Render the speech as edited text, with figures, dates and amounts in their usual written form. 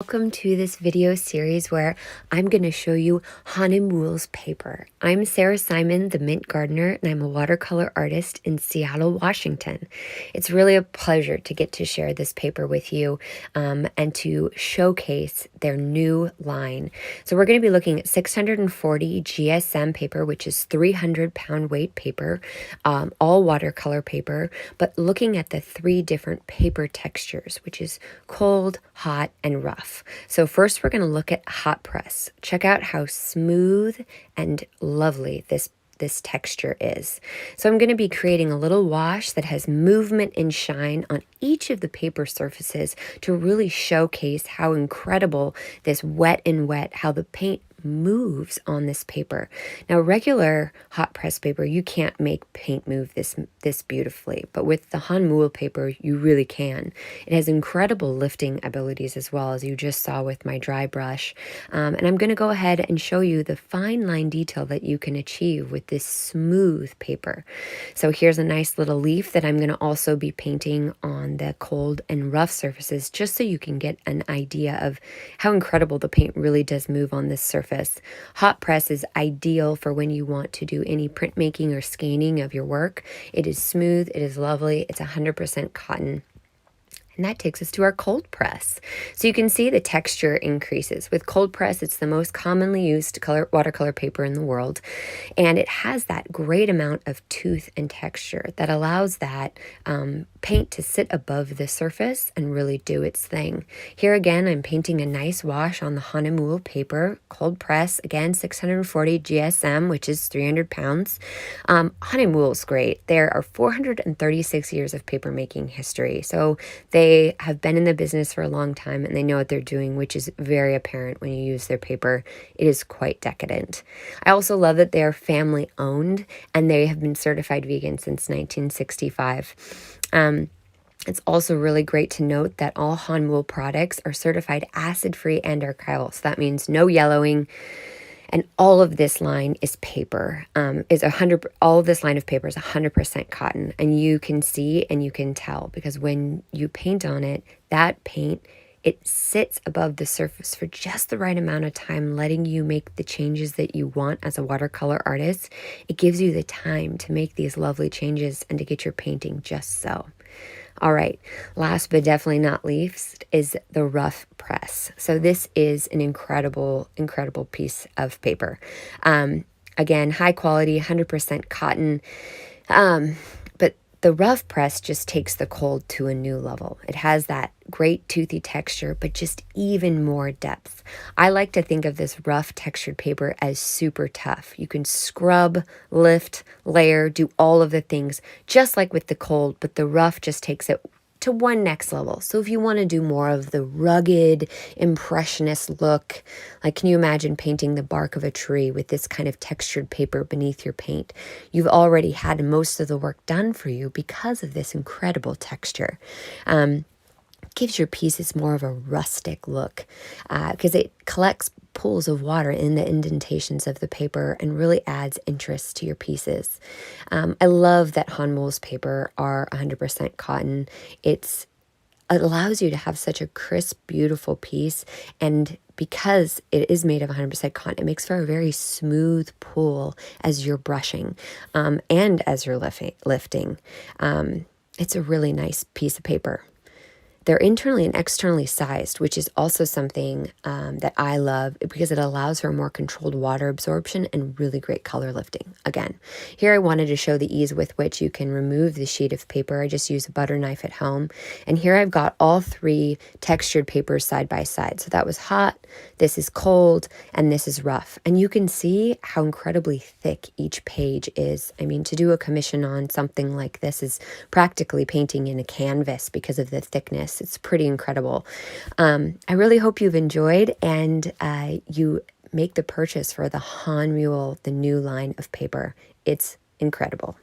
Welcome to this video series where I'm going to show you Hahnemühle's paper. I'm Sarah Simon, the Mint Gardener, and I'm a watercolor artist in Seattle, Washington. It's really a pleasure to get to share this paper with you and to showcase their new line. So we're going to be looking at 640 GSM paper, which is 300-pound weight paper, all watercolor paper, but looking at the three different paper textures, which is cold, hot, and rough. So first we're going to look at hot press. Check out how smooth and lovely this texture is. So I'm going to be creating a little wash that has movement and shine on each of the paper surfaces to really showcase how incredible this wet and wet, how the paint moves on this paper. Now, regular hot press paper, you can't make paint move this beautifully, but with the Hahnemühle paper, you really can. It has incredible lifting abilities as well, as you just saw with my dry brush. And I'm going to go ahead and show you the fine line detail that you can achieve with this smooth paper. So here's a nice little leaf that I'm going to also be painting on the cold and rough surfaces, just so you can get an idea of how incredible the paint really does move on this surface. Hot press is ideal for when you want to do any printmaking or scanning of your work. It is smooth, it is lovely, it's 100% cotton. And that takes us to our cold press. So you can see the texture increases. With cold press, it's the most commonly used watercolor paper in the world. And it has that great amount of tooth and texture that allows that paint to sit above the surface and really do its thing. Here again, I'm painting a nice wash on the Hahnemühle paper, cold press, again, 640 GSM, which is 300 pounds. Hahnemühle's great. There are 436 years of paper making history. So they have been in the business for a long time and they know what they're doing, which is very apparent when you use their paper. It is quite decadent. I also love that they are family owned and they have been certified vegan since 1965. It's also really great to note that all Hahnemühle products are certified acid-free and archival. So that means no yellowing. And all of this line is paper, all of this line of paper is 100% cotton. And you can see and you can tell because when you paint on it, that paint, it sits above the surface for just the right amount of time, letting you make the changes that you want as a watercolor artist. It gives you the time to make these lovely changes and to get your painting just so. All right, last but definitely not least is the rough press. So this is an incredible, incredible piece of paper. Again, high quality, 100% cotton. But the rough press just takes the cold to a new level. It has that great toothy texture, but just even more depth. I like to think of this rough textured paper as super tough. You can scrub, lift, layer, do all of the things, just like with the cold, but the rough just takes it to one next level. So if you want to do more of the rugged, impressionist look, like can you imagine painting the bark of a tree with this kind of textured paper beneath your paint? You've already had most of the work done for you because of this incredible texture. Gives your pieces more of a rustic look because it collects pools of water in the indentations of the paper and really adds interest to your pieces. I love that Hahnemühle's paper are 100% cotton. It allows you to have such a crisp, beautiful piece, and because it is made of 100% cotton, it makes for a very smooth pool as you're brushing and as you're lifting. It's a really nice piece of paper. They're internally and externally sized, which is also something that I love because it allows for more controlled water absorption and really great color lifting. Again, here I wanted to show the ease with which you can remove the sheet of paper. I just use a butter knife at home. And here I've got all three textured papers side by side. So that was hot, this is cold, and this is rough. And you can see how incredibly thick each page is. I mean, to do a commission on something like this is practically painting in a canvas because of the thickness. It's pretty incredible. I really hope you've enjoyed and you make the purchase for the Hahnemühle, the new line of paper. It's incredible.